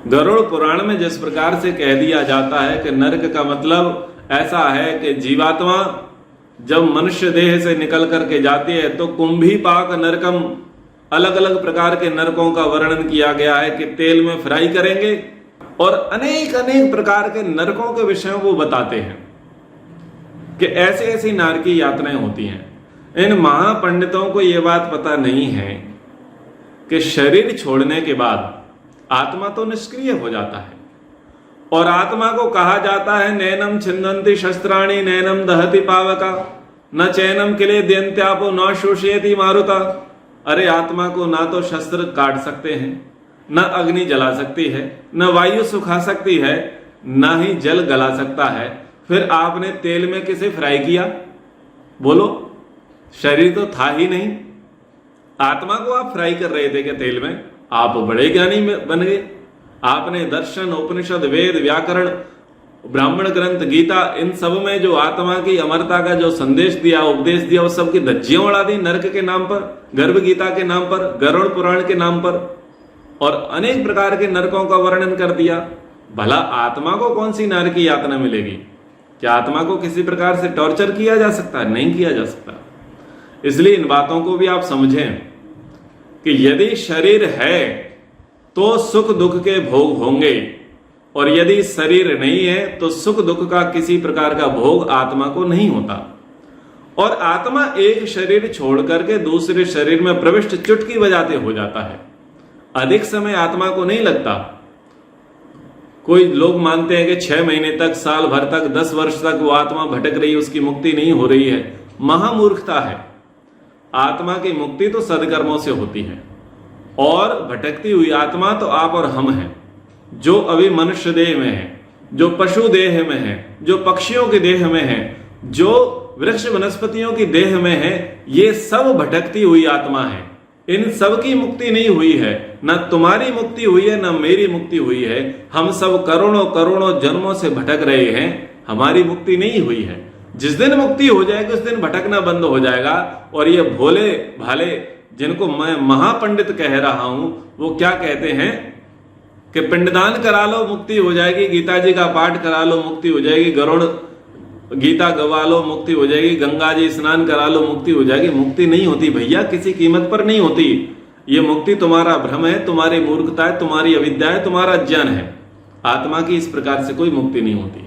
गरुड़ पुराण में जिस प्रकार से कह दिया जाता है कि नरक का मतलब ऐसा है कि जीवात्मा जब मनुष्य देह से निकल करके जाती है तो कुंभीपाक नरकम, अलग अलग प्रकार के नरकों का वर्णन किया गया है कि तेल में फ्राई करेंगे, और अनेक अनेक प्रकार के नरकों के विषय वो बताते हैं कि ऐसी ऐसी नरकी यातनाएं होती हैं। इन महापंडितों को यह बात पता नहीं है कि शरीर छोड़ने के बाद आत्मा तो निष्क्रिय हो जाता है, और आत्मा को कहा जाता है नैनम छिन्दन्ति शस्त्राणि नैनम दहति पावका न चैनम किले द्यन्त्यापो न शोषयति मारुता। अरे आत्मा को ना तो शस्त्र काट सकते हैं, न अग्नि जला सकती है, न वायु सुखा सकती है, न ही जल गला सकता है। फिर आपने तेल में किसे फ्राई किया? बोलो, शरीर तो था ही नहीं, आत्मा को आप फ्राई कर रहे थे क्या तेल में? आप बड़े ज्ञानी बन गए। आपने दर्शन, उपनिषद, वेद, व्याकरण, ब्राह्मण ग्रंथ, गीता, इन सब में जो आत्मा की अमरता का जो संदेश दिया, उपदेश दिया, उस सब की धज्जियां उड़ा दी नरक के नाम पर, गर्भ गीता के नाम पर, गरुड़ पुराण के नाम पर, और अनेक प्रकार के नरकों का वर्णन कर दिया। भला आत्मा को कौन सी नरक की यातना मिलेगी? क्या आत्मा को किसी प्रकार से टॉर्चर किया जा सकता है? नहीं किया जा सकता। इसलिए इन बातों को भी आप समझें कि यदि शरीर है तो सुख दुख के भोग होंगे, और यदि शरीर नहीं है तो सुख दुख का किसी प्रकार का भोग आत्मा को नहीं होता। और आत्मा एक शरीर छोड़ करके दूसरे शरीर में प्रविष्ट चुटकी बजाते हो जाता है। अधिक समय आत्मा को नहीं लगता। कोई लोग मानते हैं कि 6 महीने तक, साल भर तक, 10 वर्ष तक वो आत्मा भटक रही है, उसकी मुक्ति नहीं हो रही है। महामूर्खता है। आत्मा की मुक्ति तो सदकर्मों से होती है, और भटकती हुई आत्मा तो आप और हम हैं, जो अभी मनुष्य देह में है, जो पशु देह में है, जो पक्षियों के देह में है, जो वृक्ष वनस्पतियों की देह में है। ये सब भटकती हुई आत्मा है। इन सब की मुक्ति नहीं हुई है। न तुम्हारी मुक्ति हुई है, न मेरी मुक्ति हुई है। हम सब करोड़ों करोड़ों जन्मों से भटक रहे हैं, हमारी मुक्ति नहीं हुई है। जिस दिन मुक्ति हो जाएगी उस दिन भटकना बंद हो जाएगा। और ये भोले भाले जिनको मैं महापंडित कह रहा हूं, वो क्या कहते हैं कि पिंडदान करा लो मुक्ति हो जाएगी, गीता जी का पाठ करा लो मुक्ति हो जाएगी, गरुड़ गीता गवा लो मुक्ति हो जाएगी, गंगा जी स्नान करा लो मुक्ति हो जाएगी। मुक्ति नहीं होती भैया, किसी कीमत पर नहीं होती। ये मुक्ति तुम्हारा भ्रम है, तुम्हारी मूर्खता है, तुम्हारी अविद्या है, तुम्हारा अज्ञान है। आत्मा की इस प्रकार से कोई मुक्ति नहीं होती।